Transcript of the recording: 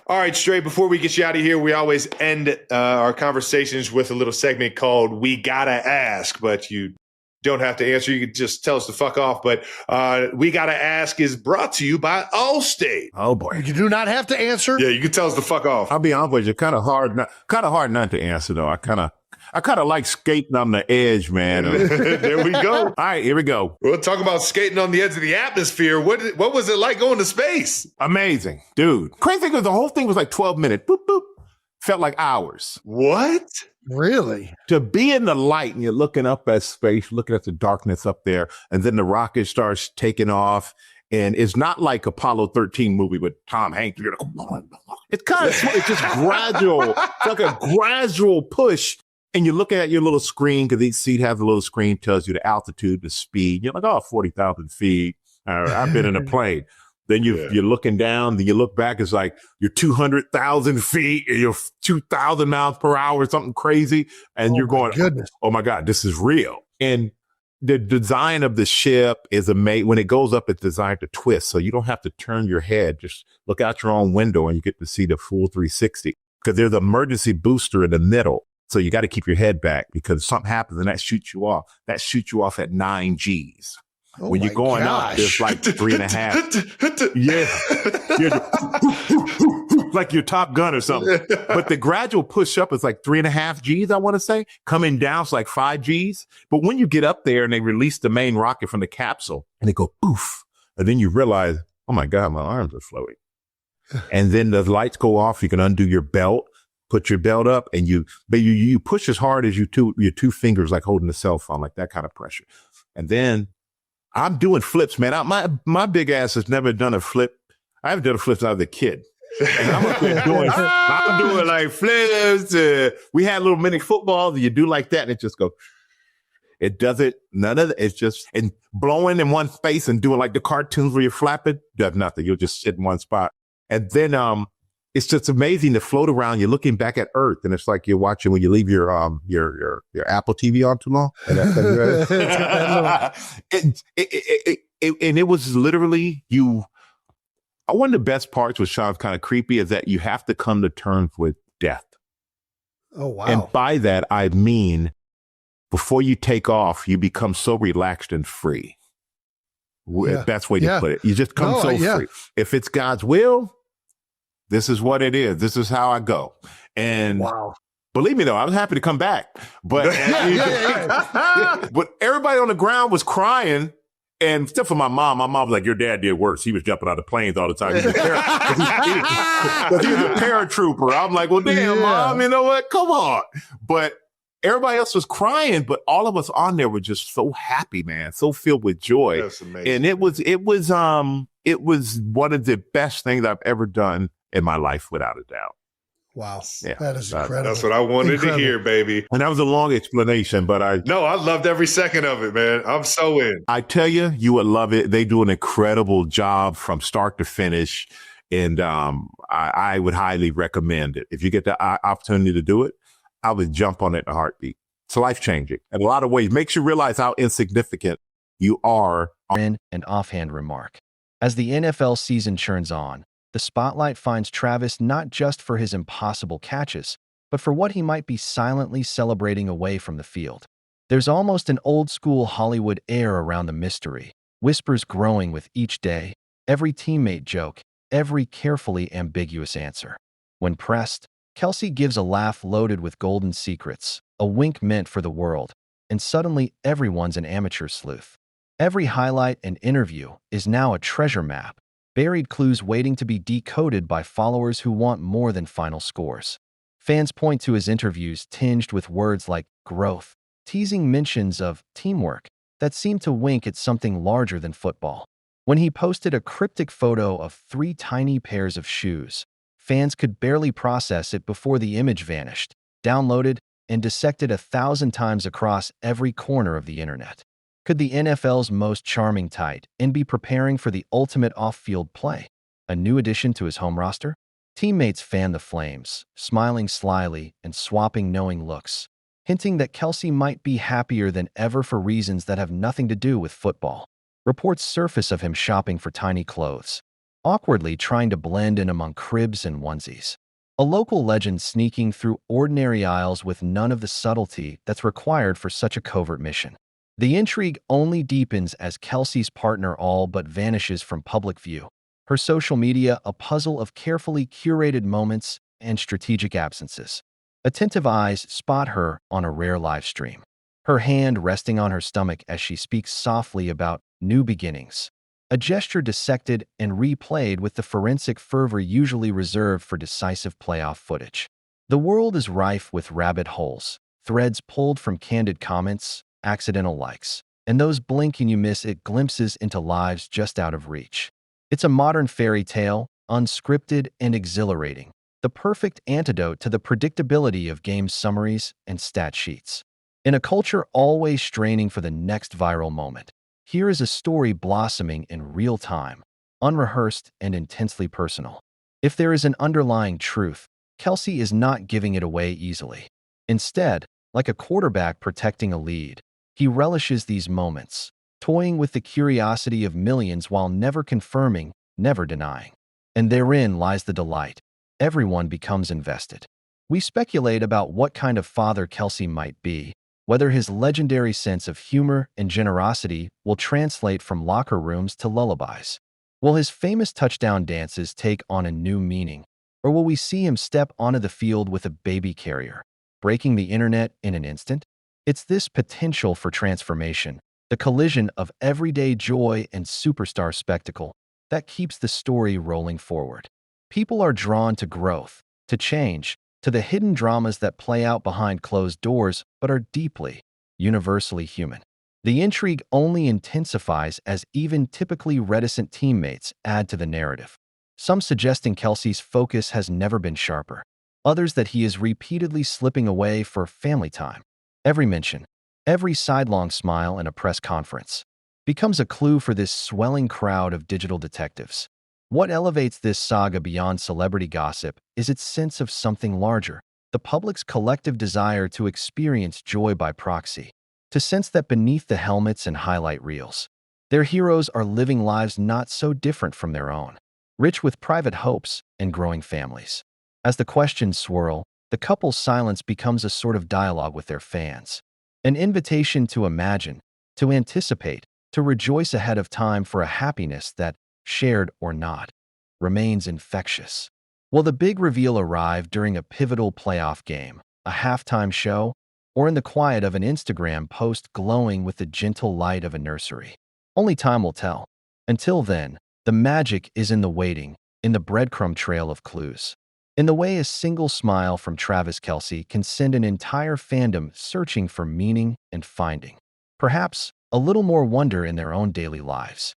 All right, Stray, before we get you out of here, we always end our conversations with a little segment called We Gotta Ask, but you don't have to answer. You can just tell us to fuck off. But We Gotta Ask is brought to you by Allstate. Oh, boy. You do not have to answer? Yeah, you can tell us to fuck off. I'll be honest with you, kind of hard not to answer, though. I kind of like skating on the edge, man. There we go. All right, here we go. We'll talk about skating on the edge of the atmosphere. What was it like going to space? Amazing, dude. Crazy thing was the whole thing was like 12 minutes. Boop, boop. Felt like hours. What? Really? To be in the light and you're looking up at space, looking at the darkness up there, and then the rocket starts taking off. And it's not like Apollo 13 movie with Tom Hanks. It's kind of, it's just gradual. It's like a gradual push. And you're looking at your little screen, because each seat has a little screen, tells you the altitude, the speed. You're like, oh, 40,000 feet. I've been in a plane. Then you're looking down, then you look back, it's like you're 200,000 feet, and you're 2,000 miles per hour, something crazy. And you're going, oh my God, this is real. And the design of the ship is amazing. When it goes up, it's designed to twist. So you don't have to turn your head. Just look out your own window and you get to see the full 360. Because there's an emergency booster in the middle. So you got to keep your head back, because if something happens and that shoots you off. That shoots you off at 9 Gs. Oh, when you're going up, there's like 3.5. Yeah. Like your Top Gun or something. But the gradual push up is like 3.5 Gs, I want to say. Coming down, it's like 5 Gs. But when you get up there and they release the main rocket from the capsule and they go poof, and then you realize, oh my God, my arms are floating. And then the lights go off. You can undo your belt. Put your belt up, and you push as hard as your two fingers, like holding a cell phone, like that kind of pressure. And then I'm doing flips, man. My big ass has never done a flip. I haven't done a flip since I was a kid. And I'm doing like flips. We had little mini footballs, and you do like that, and it just goes. It doesn't, none of it. It's just, and blowing in one space and doing like the cartoons where you're flapping, does nothing. You'll just sit in one spot. And then, it's just amazing to float around. You're looking back at Earth, and it's like you're watching when you leave your Apple TV on too long. And it was literally you. One of the best parts, which sounds kind of creepy, is that you have to come to terms with death. Oh, wow. And by that, I mean, before you take off, you become so relaxed and free. Yeah. Best way to put it. You just come free. If it's God's will, this is what it is. This is how I go. And believe me, though, I was happy to come back. But, but everybody on the ground was crying. And except for my mom was like, your dad did worse. He was jumping out of planes all the time. He's a paratrooper. I'm like, well, damn, Mom, you know what? Come on. But everybody else was crying, but all of us on there were just so happy, man, so filled with joy. That's amazing. And it was one of the best things I've ever done in my life, without a doubt. Wow. Yeah. That is incredible. That's what I wanted to hear, baby. And that was a long explanation, but I loved every second of it, man. I'm so in. I tell you, you would love it. They do an incredible job from start to finish. And I would highly recommend it. If you get the opportunity to do it, I would jump on it in a heartbeat. It's life-changing in a lot of ways. Makes you realize how insignificant you are. An offhand remark. As the NFL season churns on, the spotlight finds Travis not just for his impossible catches, but for what he might be silently celebrating away from the field. There's almost an old-school Hollywood air around the mystery, whispers growing with each day, every teammate joke, every carefully ambiguous answer. When pressed, Kelce gives a laugh loaded with golden secrets, a wink meant for the world, and suddenly everyone's an amateur sleuth. Every highlight and interview is now a treasure map, buried clues waiting to be decoded by followers who want more than final scores. Fans point to his interviews tinged with words like growth, teasing mentions of teamwork that seem to wink at something larger than football. When he posted a cryptic photo of 3 tiny pairs of shoes, fans could barely process it before the image vanished, downloaded, and dissected 1,000 times across every corner of the internet. Could the NFL's most charming tight end be preparing for the ultimate off-field play? A new addition to his home roster? Teammates fan the flames, smiling slyly and swapping knowing looks, hinting that Kelce might be happier than ever for reasons that have nothing to do with football. Reports surface of him shopping for tiny clothes, awkwardly trying to blend in among cribs and onesies. A local legend sneaking through ordinary aisles with none of the subtlety that's required for such a covert mission. The intrigue only deepens as Kelsey's partner all but vanishes from public view. Her social media a puzzle of carefully curated moments and strategic absences. Attentive eyes spot her on a rare live stream, her hand resting on her stomach as she speaks softly about new beginnings. A gesture dissected and replayed with the forensic fervor usually reserved for decisive playoff footage. The world is rife with rabbit holes, threads pulled from candid comments, accidental likes, and those blink and you miss it glimpses into lives just out of reach. It's a modern fairy tale, unscripted and exhilarating, the perfect antidote to the predictability of game summaries and stat sheets. In a culture always straining for the next viral moment, here is a story blossoming in real time, unrehearsed and intensely personal. If there is an underlying truth, Kelce is not giving it away easily. Instead, like a quarterback protecting a lead, he relishes these moments, toying with the curiosity of millions while never confirming, never denying. And therein lies the delight. Everyone becomes invested. We speculate about what kind of father Kelce might be, whether his legendary sense of humor and generosity will translate from locker rooms to lullabies. Will his famous touchdown dances take on a new meaning, or will we see him step onto the field with a baby carrier, breaking the internet in an instant? It's this potential for transformation, the collision of everyday joy and superstar spectacle, that keeps the story rolling forward. People are drawn to growth, to change, to the hidden dramas that play out behind closed doors but are deeply, universally human. The intrigue only intensifies as even typically reticent teammates add to the narrative. Some suggesting Kelce's focus has never been sharper, others that he is repeatedly slipping away for family time. Every mention, every sidelong smile in a press conference, becomes a clue for this swelling crowd of digital detectives. What elevates this saga beyond celebrity gossip is its sense of something larger, the public's collective desire to experience joy by proxy, to sense that beneath the helmets and highlight reels, their heroes are living lives not so different from their own, rich with private hopes and growing families. As the questions swirl, the couple's silence becomes a sort of dialogue with their fans, an invitation to imagine, to anticipate, to rejoice ahead of time for a happiness that, shared or not, remains infectious. Will the big reveal arrive during a pivotal playoff game, a halftime show, or in the quiet of an Instagram post glowing with the gentle light of a nursery? Only time will tell. Until then, the magic is in the waiting, in the breadcrumb trail of clues, in the way a single smile from Travis Kelce can send an entire fandom searching for meaning and finding, perhaps, a little more wonder in their own daily lives.